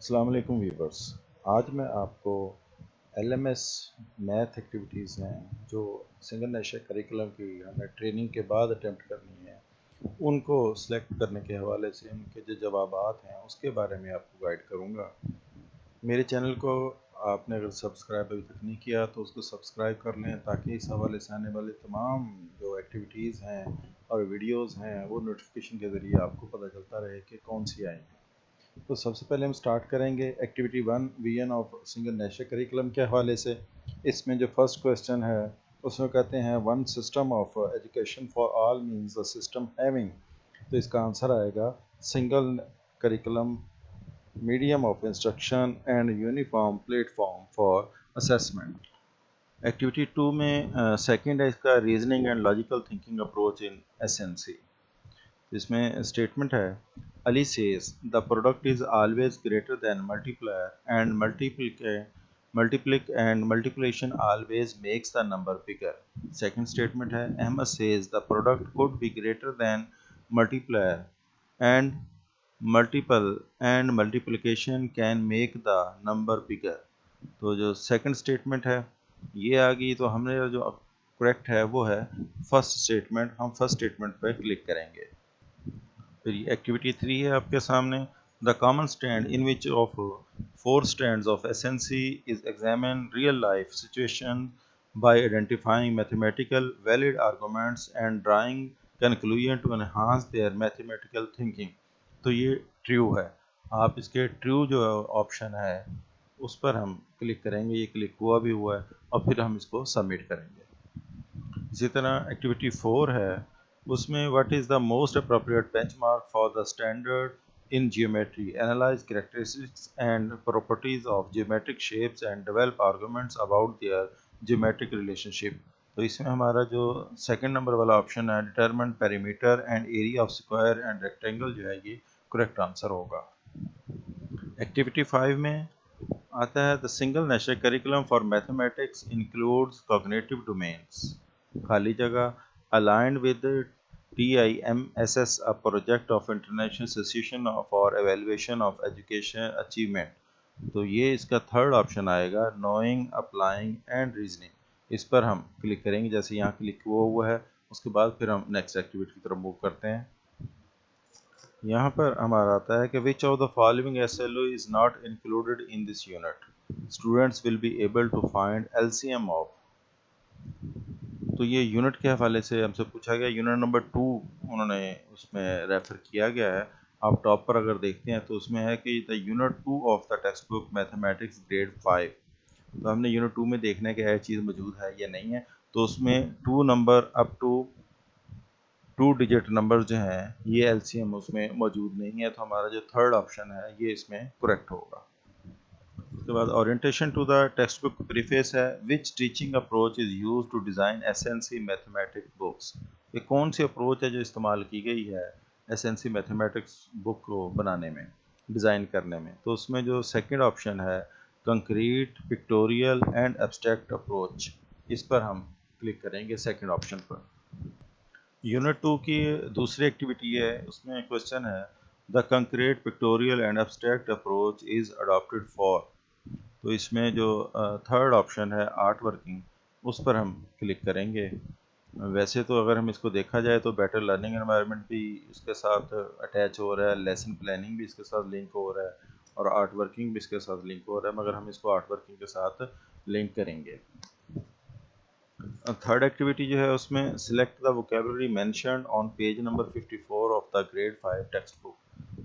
अस्सलाम वालेकुम व्यूवर्स। आज मैं आपको एलएमएस मैथ एक्टिविटीज़ हैं जो सिंगल नेशनल करिकुलम की हमें ट्रेनिंग के बाद अटेम्प्ट करनी है, उनको सिलेक्ट करने के हवाले से उनके जो जवाबात हैं उसके बारे में आपको गाइड करूंगा। मेरे चैनल को आपने अगर सब्सक्राइब अभी तक नहीं किया तो उसको सब्सक्राइब कर लें ताकि इस हवाले से आने वाले तमाम जो एक्टिविटीज़ हैं और वीडियोज़ हैं वो नोटिफिकेशन के ज़रिए आपको पता चलता रहे कि कौन सी आई हैं। तो सबसे पहले हम स्टार्ट करेंगे activity 1 vision of single national curriculum के हवाले से। इसमें जो फर्स्ट क्वेश्चन है उसमें कहते हैं one system of education for all means the system having. तो इसका आंसर आएगा single curriculum medium of instruction and uniform platform for assessment. Activity 2 में सेकंड है इसका reasoning and logical thinking approach in SNC. इसमें स्टेटमेंट है Ali says the product is always greater than multiplier and multiplic and multiplication always makes the number bigger. Second statement है Ahmad says the product could be greater than multiplier and multiple and multiplication can make the number bigger. तो जो second statement है ये आ गई, तो हमने जो correct है वो है फर्स्ट स्टेटमेंट। हम फर्स्ट स्टेटमेंट पर क्लिक करेंगे। फिर एक्टिविटी 3 है आपके सामने। The common stand in which of four stands of SNC is examine real life situation by identifying mathematical valid arguments and drawing conclusion to enhance their mathematical thinking. तो ये true है। आप इसके ट्रू जो option है उस पर हम क्लिक करेंगे। ये क्लिक हुआ भी हुआ है और फिर हम इसको सबमिट करेंगे। इसी तरह एक्टिविटी 4 है, उसमें what is the most appropriate benchmark for the standard in geometry, analyse characteristics and properties of geometric shapes and develop arguments about their geometric relationship. तो इसमें हमारा जो सेकंड नंबर वाला ऑप्शन है determine perimeter and area of square and rectangle जो है ये correct answer होगा। एक्टिविटी 5 में आता है the single national curriculum for mathematics includes cognitive domains, खाली जगह aligned with TIMSS, a project of International Association for Evaluation of Education Achievement। तो ये इसका थर्ड ऑप्शन आएगा नोइंग अप्लाइंग एंड रीजनिंग। इस पर हम क्लिक करेंगे। जैसे यहाँ क्लिक हुआ है उसके बाद फिर हम नेक्स्ट एक्टिविटी की तरफ मूव करते हैं। यहाँ पर हमारा आता है कि which of the following SLO is not included in this unit, students will be able to find LCM of. तो ये यूनिट के हवाले से हमसे पूछा गया। यूनिट नंबर 2 उन्होंने उसमें रेफ़र किया गया है। आप टॉप पर अगर देखते हैं तो उसमें है कि the unit 2 of the text book mathematics grade 5। तो हमने यूनिट 2 में देखना है कि यह चीज़ मौजूद है या नहीं है। तो उसमें 2 number up to 2 digit number जो हैं ये LCM उसमें मौजूद नहीं है। तो हमारा जो थर्ड ऑप्शन है ये इसमें करेक्ट होगा। उसके बाद orientation to the text book preface है which teaching approach is use to design SNC mathematics books. ये कौन सी अप्रोच है जो इस्तेमाल की गई है एसएनसी मैथमेटिक्स बुक को बनाने में, डिज़ाइन करने में। तो उसमें जो सेकंड ऑप्शन है concrete pictorial and abstract approach, इस पर हम क्लिक करेंगे सेकंड ऑप्शन पर। यूनिट 2 की दूसरी एक्टिविटी है, उसमें क्वेश्चन है the concrete pictorial and abstract approach is adopted for. तो इसमें जो थर्ड ऑप्शन है आर्ट वर्किंग, उस पर हम क्लिक करेंगे। वैसे तो अगर हम इसको देखा जाए तो बेटर लर्निंग एनवायरनमेंट भी इसके साथ अटैच हो रहा है, लेसन प्लानिंग भी इसके साथ लिंक हो रहा है और आर्ट वर्किंग भी इसके साथ लिंक हो रहा है, मगर हम इसको आर्ट वर्किंग के साथ लिंक करेंगे। थर्ड एक्टिविटी जो है उसमें select the vocabulary mentioned on page number 54 of the grade 5 text book.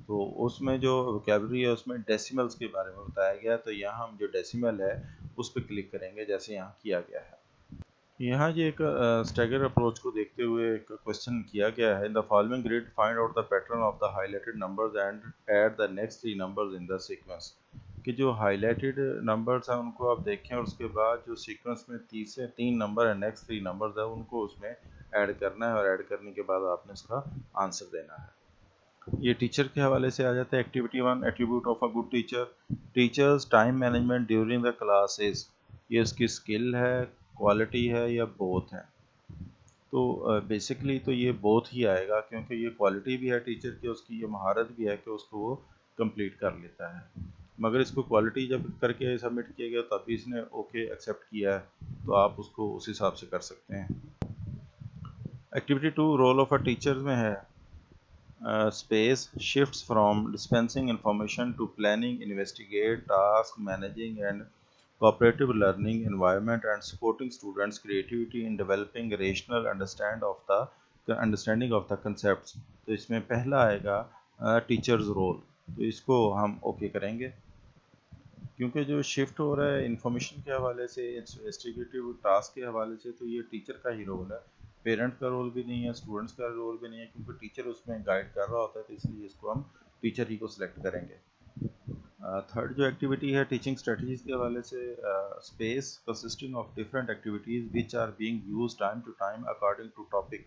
तो उसमें जो वोकेबलरी है उसमें डेसिमल्स के बारे में बताया गया है। तो यहाँ हम जो डेसिमल है उस पर क्लिक करेंगे जैसे यहाँ किया गया है। यहाँ ये एक स्टैगर अप्रोच को देखते हुए एक क्वेश्चन किया गया है इन the following grid find out the pattern of the highlighted numbers and add the next 3 numbers in the sequence. कि जो हाईलाइटेड नंबर्स हैं उनको आप देखें और उसके बाद जो सीक्वेंस में 3 नंबर है, नेक्स्ट 3 नंबर्स है, उनको उसमें ऐड करना है और ऐड करने के बाद आपने इसका आंसर देना है। ये टीचर के हवाले से आ जाता है। Activity 1 attribute of a good teacher, teachers time management during the classes. ये उसकी स्किल है, क्वालिटी है या बोथ है। तो बेसिकली तो ये बोथ ही आएगा क्योंकि ये क्वालिटी भी है टीचर की, उसकी ये महारत भी है कि उसको वो कंप्लीट कर लेता है। मगर इसको क्वालिटी जब करके सबमिट किया गया तभी इसने ओके एक्सेप्ट किया है, तो आप उसको उस हिसाब से कर सकते हैं। Activity 2 role of a teacher में है space shifts from dispensing information to planning, investigate, task, managing and cooperative learning environment and supporting students' creativity in developing rational understanding of the concepts। तो इसमें पहला आएगा टीचर्स रोल, तो इसको हम okay करेंगे क्योंकि जो शिफ्ट हो रहा है इंफॉर्मेशन के हवाले से, इन्वेस्टिगेटिव टास्क के हवाले से, तो ये टीचर का ही रोल है। पेरेंट का रोल भी नहीं है, स्टूडेंट्स का रोल भी नहीं है, क्योंकि टीचर उसमें गाइड कर रहा होता है, तो इसलिए इसको हम टीचर ही को सिलेक्ट करेंगे। थर्ड जो एक्टिविटी है टीचिंग स्ट्रेटजीज के हवाले से, space consisting of different activities which are being used time to time according to topic,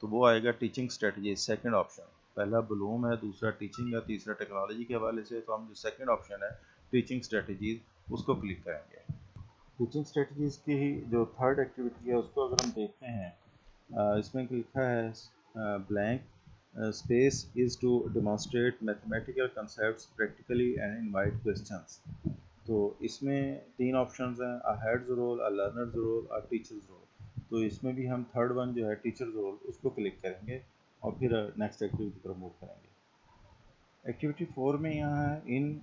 तो वो आएगा टीचिंग स्ट्रेटजीज सेकंड ऑप्शन। पहला ब्लूम है, दूसरा टीचिंग है, तीसरा टेक्नोलॉजी के हवाले से, तो हम जो सेकंड ऑप्शन है टीचिंग स्ट्रेटजीज उसको क्लिक करेंगे। टीचिंग स्ट्रेटजीज की ही जो थर्ड एक्टिविटी है उसको अगर हम देखते हैं, इसमें लिखा है blank space is to demonstrate mathematical concepts practically and invite questions. तो इसमें तीन ऑप्शंस हैं, a head's role, a learner's role, a teacher's role. तो इसमें भी हम थर्ड वन जो है टीचर्स रोल उसको क्लिक करेंगे और फिर नेक्स्ट एक्टिविटी पर मूव करेंगे। एक्टिविटी 4 में यहाँ है in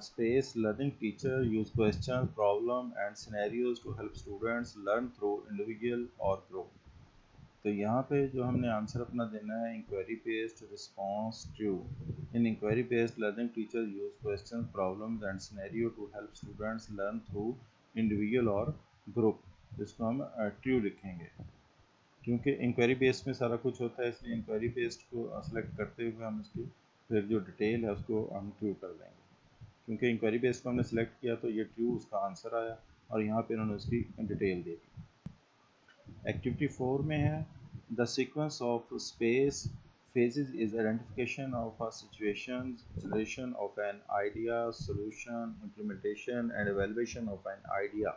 space learning teacher use question problem and scenarios to help students learn through individual और ग्रुप। तो यहाँ पे जो हमने आंसर अपना देना है inquiry based response true. In inquiry based learning teacher use question problems and scenario to help students learn through individual और ग्रुप, इसको हम ट्रू लिखेंगे क्योंकि इंक्वायरी बेस्ड में सारा कुछ होता है, इसलिए इंक्वायरी बेस्ड को सेलेक्ट करते हुए हम इसकी फिर जो डिटेल है उसको हम ट्रू कर देंगे। क्योंकि इंक्वायरी बेस्ड को हमने सेलेक्ट किया तो ये ट्रू उसका आंसर आया और यहाँ पे उन्होंने उसकी डिटेल दे दी। एक्टिविटी 4 में है the sequence of space phases is identification of a situation, generation of an idea, solution, implementation and evaluation of an idea।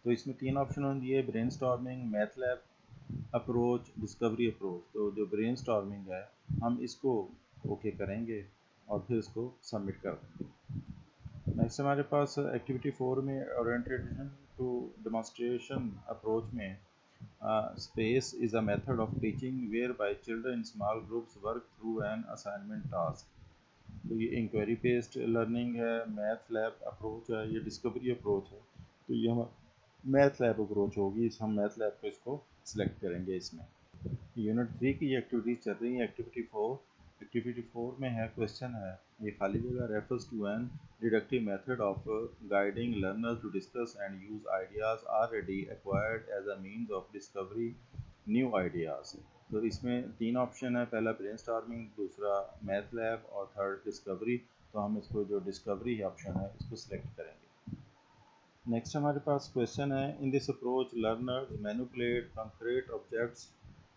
तो इसमें तीन ऑप्शन दिए, brain storming, math lab approach, discovery approach. तो जो brain storming है हम इसको okay करेंगे और फिर इसको सबमिट कर देंगे। नेक्स्ट हमारे पास एक्टिविटी 4 में ओरिएंटेशन टू डेमोन्स्ट्रेशन अप्रोच में space is a method of teaching whereby children in small groups work through an assignment task। तो ये इंक्वायरी बेस्ड लर्निंग है, मैथ लैब अप्रोच है, ये डिस्कवरी अप्रोच है, तो ये हम मैथ लैब अप्रोच होगी, इस हम मैथ लैब को इसको सिलेक्ट करेंगे। इसमें यूनिट 3 की एक्टिविटीज चल रही है। एक्टिविटी 4 में है क्वेश्चन है, ये खाली जगह refers to an deductive method of guiding learners to discuss and use ideas already acquired as a means of discovery new ideas. तो इसमें तीन ऑप्शन है, पहला ब्रेनस्टॉर्मिंग, दूसरा मैथ लैब और थर्ड डिस्कवरी। तो हम इसको जो डिस्कवरी ऑप्शन है इसको सिलेक्ट करेंगे। नेक्स्ट हमारे पास क्वेश्चन है in this approach learners manipulate concrete objects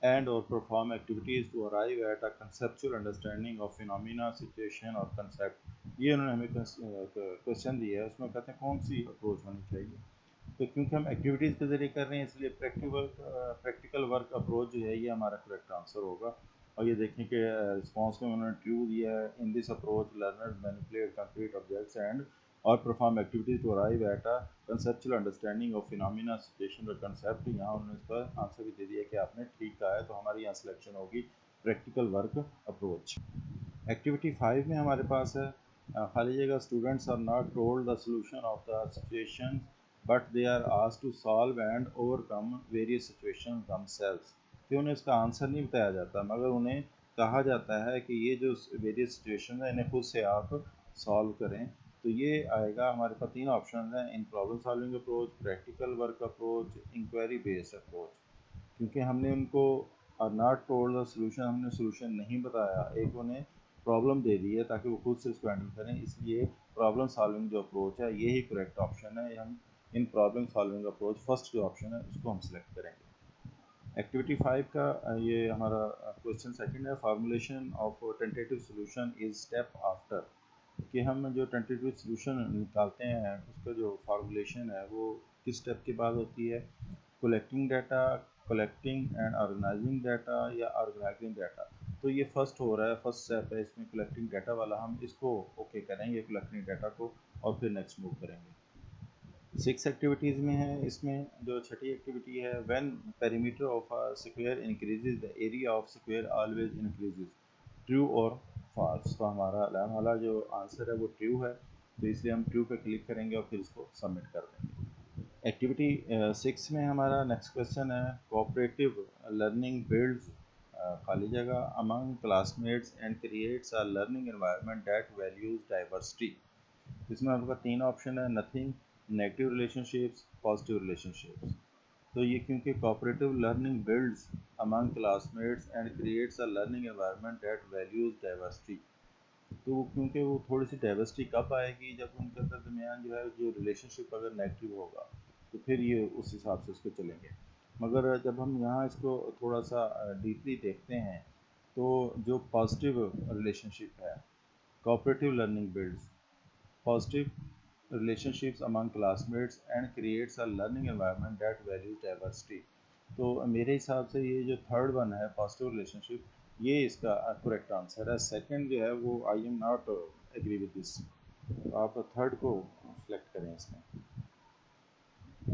and और perform activities to arrive at a conceptual understanding of phenomena situation और कंसेप्ट। ये उन्होंने हमें क्वेश्चन दिया है, उसमें कहते हैं कौन सी अप्रोच होनी चाहिए। तो क्योंकि हम एक्टिविटीज़ के ज़रिए कर रहे हैं इसलिए प्रैक्टिकल वर्क अप्रोच जो है ये हमारा करेक्ट आंसर होगा। और ये देखें कि रिस्पॉन्स में उन्होंने ट्रू दिया है, in this approach learners manipulate concrete objects and और perform activities to arrive at a conceptual understanding of phenomena situation और कंसेप्ट। यहाँ उन्होंने इसका आंसर भी दे दिया कि आपने ठीक कहा है, तो हमारी यहाँ सिलेक्शन होगी प्रैक्टिकल वर्क अप्रोच। एक्टिविटी 5 में हमारे पास है खाली जगह students are not told the solution of the situation but they are asked to solve and overcome various situation themselves. कि उन्हें इसका आंसर नहीं बताया जाता मगर उन्हें कहा जाता है कि ये जो वेरियस सिचुएशन है इन्हें खुद से आप सॉल्व करें। तो ये आएगा हमारे पास तीन ऑप्शन हैं, in problem solving approach, practical work approach, inquiry based approach. क्योंकि हमने उनको नॉट टोल्ड द सोल्यूशन, हमने सोल्यूशन नहीं बताया, एक उन्हें प्रॉब्लम दे दी है ताकि वो खुद से इसको हैंडल करें, इसलिए प्रॉब्लम सॉल्विंग जो अप्रोच है यही करेक्ट ऑप्शन है। हम इन प्रॉब्लम सॉल्विंग अप्रोच फर्स्ट जो ऑप्शन है उसको हम सिलेक्ट करेंगे। एक्टिविटी 5 का ये हमारा क्वेश्चन सेकंड है, formulation of tentative solution is step after. कि हम जो टेंटेटिव सोल्यूशन निकालते हैं उसका जो फार्मूलेशन है वो किस स्टेप के बाद होती है, collecting data, collecting and organising data या ऑर्गेनाइजिंग डाटा। तो ये फर्स्ट हो रहा है, फर्स्ट स्टेप है इसमें कलेक्टिंग डाटा वाला, हम इसको ओके करेंगे कलेक्टिंग डाटा को और फिर नेक्स्ट मूव करेंगे। 6 एक्टिविटीज़ में है, इसमें जो छठी एक्टिविटी है, when perimeter of a square increases the area of square always increases, true और फॉल्स। तो हमारा लाइन वाला जो आंसर है वो ट्रू है, तो इसलिए हम ट्रू पे क्लिक करेंगे और फिर इसको सबमिट कर देंगे। एक्टिविटी 6 में हमारा नेक्स्ट क्वेश्चन है, कोऑपरेटिव लर्निंग बिल्ड्स खाली जगह among classmates and creates a learning environment that values diversity. इसमें आपका 3 ऑप्शन है, nothing, negative relationships, positive relationships. तो ये क्योंकि cooperative learning builds among classmates and creates a learning environment that values diversity, तो वो क्योंकि वो थोड़ी सी डाइवर्सिटी कब आएगी, जब उनके दरमियान जो है जो रिलेशनशिप अगर नेगेटिव होगा तो फिर ये उस हिसाब से उसको चलेंगे। मगर जब हम यहाँ इसको थोड़ा सा डीपली देखते हैं तो जो पॉजिटिव रिलेशनशिप है, cooperative learning builds positive relationships among classmates and creates a learning environment that values diversity। तो मेरे हिसाब से ये जो थर्ड वन है पॉजिटिव रिलेशनशिप, ये इसका करेक्ट आंसर है। सेकंड जो है वो I am not agree with this, तो आप थर्ड को सिलेक्ट करें इसमें।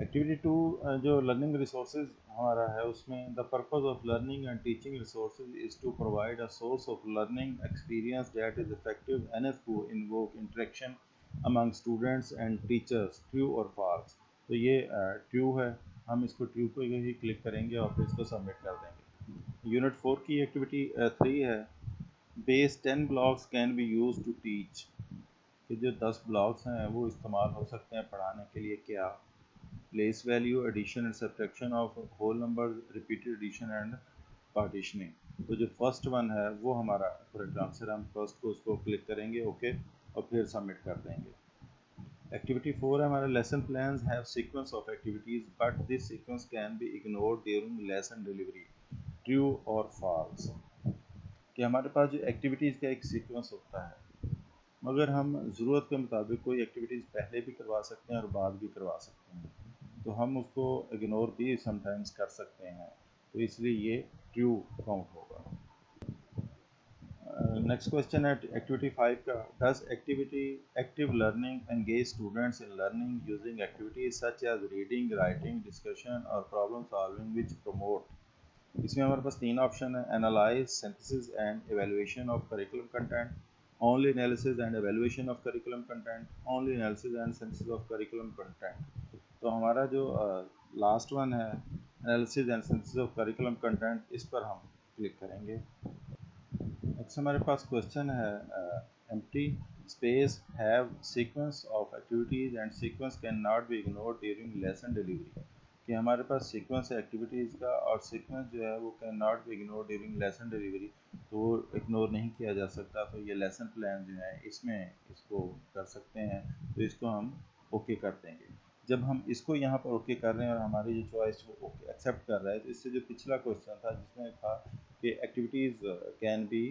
एक्टिविटी 2 जो लर्निंग रिसोर्सेज हमारा है, उसमें the purpose of learning and teaching resources is to provide a source of learning experience that is effective enough to invoke interaction among students and teachers, true और false. तो ये true है, हम इसको true पे ही क्लिक करेंगे और फिर इसको सबमिट कर देंगे। यूनिट 4 की एक्टिविटी 3 है, base 10 blocks can be use to teach, कि जो 10 ब्लॉक्स हैं वो इस्तेमाल हो सकते हैं पढ़ाने के लिए। क्या? place value, addition and subtraction of whole numbers, repeated addition and partitioning। तो जो फर्स्ट वन है वो हमारा करेक्ट आंसर है, हम फर्स्ट को उसको क्लिक करेंगे ओके और फिर सबमिट कर देंगे। एक्टिविटी 4 है हमारा, lesson plans have sequence of activities but this sequence can be ignored during lesson delivery, true और फॉल्स। कि हमारे पास जो एक्टिविटीज़ का एक सीक्वेंस होता है, मगर हम ज़रूरत के मुताबिक कोई एक्टिविटीज़ पहले भी करवा सकते हैं और बाद भी करवा सकते हैं, तो हम उसको इग्नोर भी समटाइम्स कर सकते हैं, तो इसलिए ये ट्रू काउंट होगा। नेक्स्ट क्वेश्चन है एक्टिविटी 5 का, does activity active learning engage students in learning using activities such as reading, writing, discussion और प्रॉब्लम सॉल्विंग विच प्रमोट। इसमें हमारे पास 3 ऑप्शन है, analyse, synthesis and evaluation of curriculum content, only analysis and evaluation of curriculum content, only analysis and synthesis of curriculum content। तो हमारा जो last one है analysis and synthesis of curriculum content, इस पर हम क्लिक करेंगे। Next हमारे पास क्वेश्चन है, empty space have sequence of activities and sequence can not be ignored during lesson delivery. कि हमारे पास सीक्वेंस है एक्टिविटीज़ का और सीक्वेंस जो है वो can not be ignore during lesson delivery, तो वो इग्नोर नहीं किया जा सकता। तो ये लेसन प्लान जो है इसमें इसको कर सकते हैं, तो इसको हम ओके कर देंगे। जब हम इसको यहाँ पर ओके कर रहे हैं और हमारी जो चॉइस वो ओके एक्सेप्ट कर रहा है, तो इससे जो पिछला क्वेश्चन था जिसमें था कि एक्टिविटीज़ कैन बी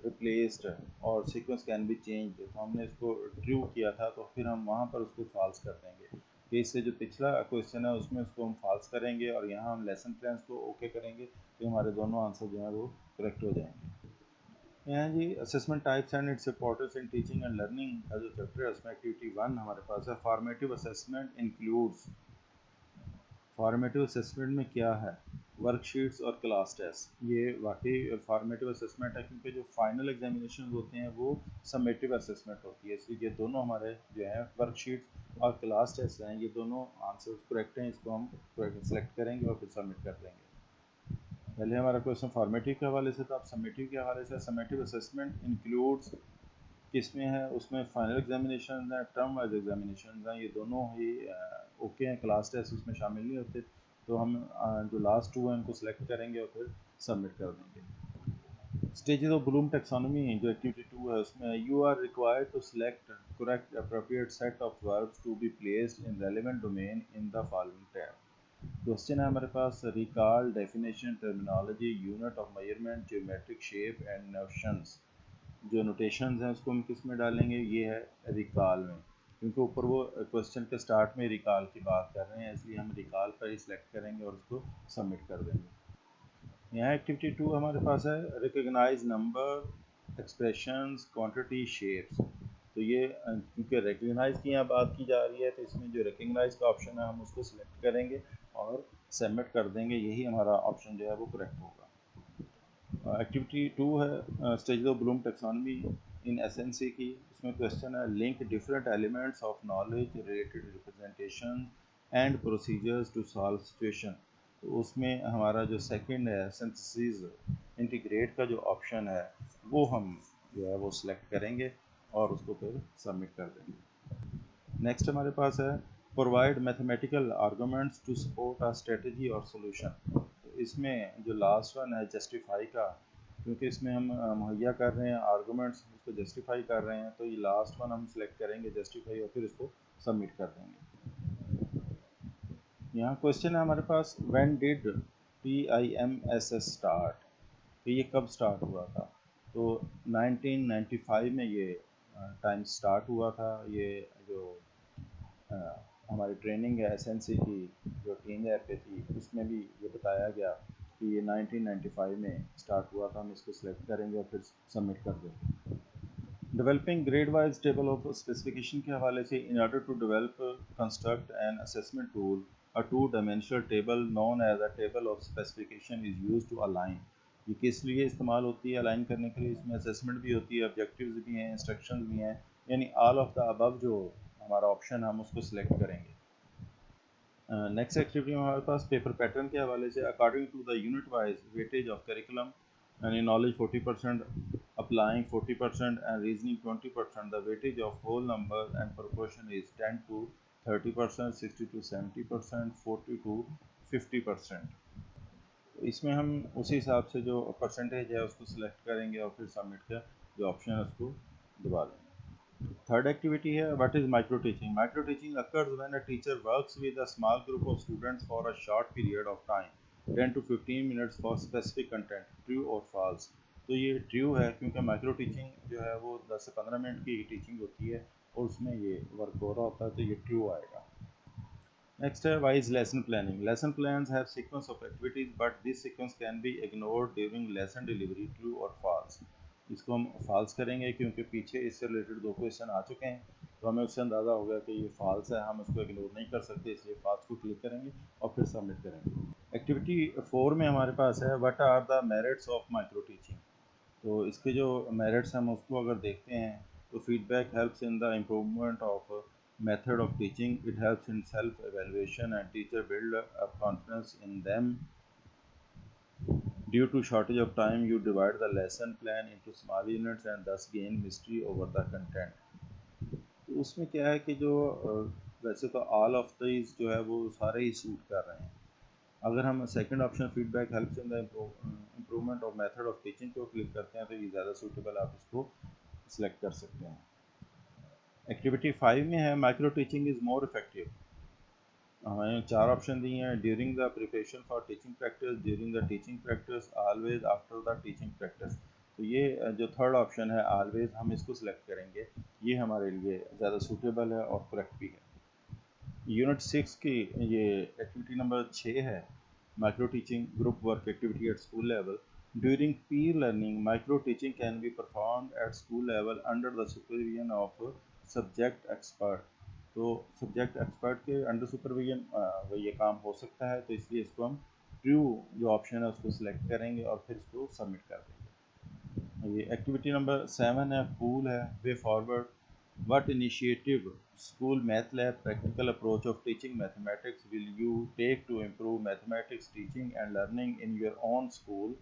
रिप्लेस्ड और सीक्वेंस कैन बी चेंज, तो हमने इसको ट्रू किया था, तो फिर हम वहाँ पर उसको फॉल्स कर देंगे। कि इससे जो पिछला क्वेश्चन है उसमें उसको हम फॉल्स करेंगे और यहाँ हम लेसन प्लान्स को ओके करेंगे, तो हमारे दोनों आंसर जो है वो करेक्ट हो जाएंगे। यहाँ जी assessment types and its importance in teaching and learning का जो चैप्टर है उसमें एक्टिविटी 1 हमारे पास है, formative assessment includes. Formative assessment में क्या है, वर्कशीट्स और क्लास टेस्ट। ये वाकई फॉर्मेटिव असेसमेंट है क्योंकि जो फाइनल एग्जामिनेशन होते हैं वो समेटिव असेसमेंट होती है, इसलिए ये दोनों हमारे जो है वर्कशीट्स और क्लास टेस्ट हैं, ये दोनों आंसर करेक्ट हैं, इसको हम सेलेक्ट करेंगे और फिर सबमिट कर देंगे। पहले हमारा क्वेश्चन फॉर्मेटिव के हवाले से था, अब समेटिव के हवाले से। समेटिव असेसमेंट इंक्लूड्स किसमें है, उसमें फाइनल एग्जामिनेशन हैं, टर्म वाइज एग्जामिनेशन हैं, ये दोनों ही ओके हैं, क्लास टेस्ट उसमें शामिल नहीं होते। तो हम जो लास्ट 2 हैं उनको सेलेक्ट करेंगे और फिर सबमिट कर देंगे। स्टेजेस ऑफ ब्लूम टेक्सोनॉमी जो एक्टिविटी 2 है उसमें, you are required to select correct appropriate set of verbs to be placed in relevant domain in the following tab. Question है हमारे पास, recall, definition, terminology, unit of measurement, geometric shape and notions. जो notations हैं उसको हम किस में डालेंगे, ये है रिकॉल में, क्योंकि ऊपर वो क्वेश्चन के स्टार्ट में रिकॉल की बात कर रहे हैं, इसलिए हम रिकॉल पर ही सिलेक्ट करेंगे और उसको सबमिट कर देंगे। यहाँ एक्टिविटी 2 हमारे पास है recognise number expressions quantity shapes. तो ये क्योंकि रिकग्नाइज की यहाँ बात की जा रही है तो इसमें जो रिकग्नाइज का ऑप्शन है हम उसको सिलेक्ट करेंगे और सबमिट कर देंगे, यही हमारा ऑप्शन जो है वो करेक्ट होगा। एक्टिविटी 2 है stage of Bloom taxonomy in SNC की। इसमें क्वेश्चन है link different elements of knowledge related representation and procedures to solve situation. तो उसमें हमारा जो सेकंड है सिंथेसिस इंटीग्रेट का जो ऑप्शन है वो हम जो है वो सिलेक्ट करेंगे और उसको फिर सबमिट कर देंगे। नेक्स्ट हमारे पास है provide mathematical arguments to support a strategy और सोल्यूशन। तो इसमें जो लास्ट वन है जस्टिफाई का, क्योंकि इसमें हम मुहैया कर रहे हैं आर्गूमेंट्स, उसको जस्टिफाई कर रहे हैं, तो ये लास्ट वन हम सिलेक्ट करेंगे जस्टिफाई और फिर इसको सबमिट कर देंगे। यहाँ क्वेश्चन है हमारे पास व्हेन डिड TIMSS स्टार्ट, तो ये कब स्टार्ट हुआ था। तो 1995 में ये टाइम स्टार्ट हुआ था। ये जो हमारी ट्रेनिंग है एसएनसी की जो टीम ऐप पे थी उसमें भी ये बताया गया कि ये 1995 में स्टार्ट हुआ था। हम इसको सिलेक्ट करेंगे और फिर सबमिट कर देंगे। Developing grade wise table of specification के हवाले से in order to develop construct an assessment tool a two dimensional table known as a table of specification is use to align. ये किस लिए इस्तेमाल होती है अलाइन करने के लिए, इसमें असेसमेंट भी होती है, ऑब्जेक्टिव्स भी हैं, इंस्ट्रक्शंस भी हैं, यानी ऑल ऑफ द अबव जो हमारा ऑप्शन हम उसको सिलेक्ट करेंगे। नेक्स्ट एक्टिविटी में हमारे पास पेपर पैटर्न के हवाले से according to the unit wise weightage of curriculum यानी knowledge 40%, applying 40% and reasoning 20%, the weightage of whole number and proportion is 10 to 30%, 60 to 70%, 40 to 50%। तो इसमें हम उसी हिसाब से जो परसेंटेज है उसको सिलेक्ट करेंगे और फिर सबमिट का जो ऑप्शन है उसको दबा देंगे। थर्ड एक्टिविटी है what is micro teaching. Micro teaching occurs when a teacher works with a small group of students for a short period of time 10 to 15 minutes for specific content, true or false। तो ये true है क्योंकि micro teaching जो है वो 10 से 15 minute की teaching होती है और उसमें ये वर्क हो रहा होता है, तो ये ट्रू आएगा। नेक्स्ट है wise lesson planning. Lesson plans have sequence of activities but this sequence can be ignored during lesson delivery, true और फॉल्स। इसको हम फॉल्स करेंगे क्योंकि पीछे इससे रिलेटेड 2 क्वेश्चन आ चुके हैं, तो हमें उससे अंदाज़ा हो गया कि ये फॉल्स है, हम उसको इग्नोर नहीं कर सकते, इसलिए फॉल्स को क्लिक करेंगे और फिर सबमिट करेंगे। एक्टिविटी 4 में हमारे पास है what are the merits of micro teaching. तो इसके जो मेरिट्स हम उसको अगर देखते हैं तो feedback helps in the improvement of method of teaching, it helps in self evaluation and teacher build up confidence in them. Due to shortage of time you divide the lesson plan into small units and thus gain mystery over the content। तो उसमें क्या है कि जो वैसे तो all of these जो है वो सारे ही सूट कर रहे हैं। अगर हम second option feedback helps in the improvement of method of teaching को क्लिक करते हैं तो ये ज़्यादा सूटेबल आप इसको सिलेक्ट कर सकते हैं। एक्टिविटी 5 में है micro teaching is more effective. हमें 4 ऑप्शन दिए हैं during the preparation for teaching practice, during the teaching practice, always after the teaching practice. तो ये जो थर्ड ऑप्शन है ऑलवेज, हम इसको सिलेक्ट करेंगे, ये हमारे लिए ज़्यादा सूटेबल है और करेक्ट भी है। यूनिट 6 की ये एक्टिविटी नंबर 6 है micro teaching group work activity at school level. During peer learning micro teaching can be performed at school level under the supervision of subject expert. तो सब्जेक्ट एक्सपर्ट के under supervision ये काम हो सकता है, तो इसलिए इसको हम ट्रू जो ऑप्शन है उसको सिलेक्ट करेंगे और फिर इसको सबमिट कर देंगे। ये एक्टिविटी नंबर 7 है पूल है way forward. What initiative school math lab practical approach of teaching mathematics will you take to improve mathematics teaching and learning in your own school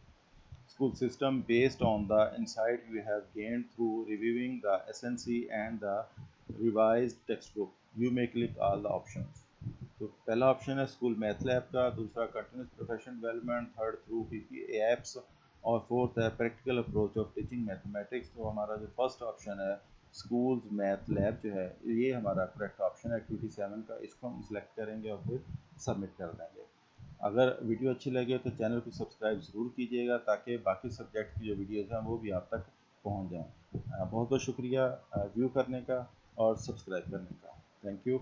system based on the insight you have gained through reviewing the SNC and the revised textbook? You may click all the options। तो पहला option है school math lab का, दूसरा continuous professional development, third through PPA apps और fourth है practical approach of teaching mathematics. तो हमारा जो फर्स्ट ऑप्शन है स्कूल्स मैथ लैब जो है ये हमारा करेक्ट ऑप्शन है एक्टिविटी 7 का, इसको हम सिलेक्ट करेंगे और फिर सबमिट कर देंगे। अगर वीडियो अच्छी लगे तो चैनल को सब्सक्राइब ज़रूर कीजिएगा ताकि बाकी सब्जेक्ट की जो वीडियोज़ हैं वो भी आप तक पहुँच जाएँ। बहुत बहुत शुक्रिया व्यू करने का और सब्सक्राइब करने का। Thank you.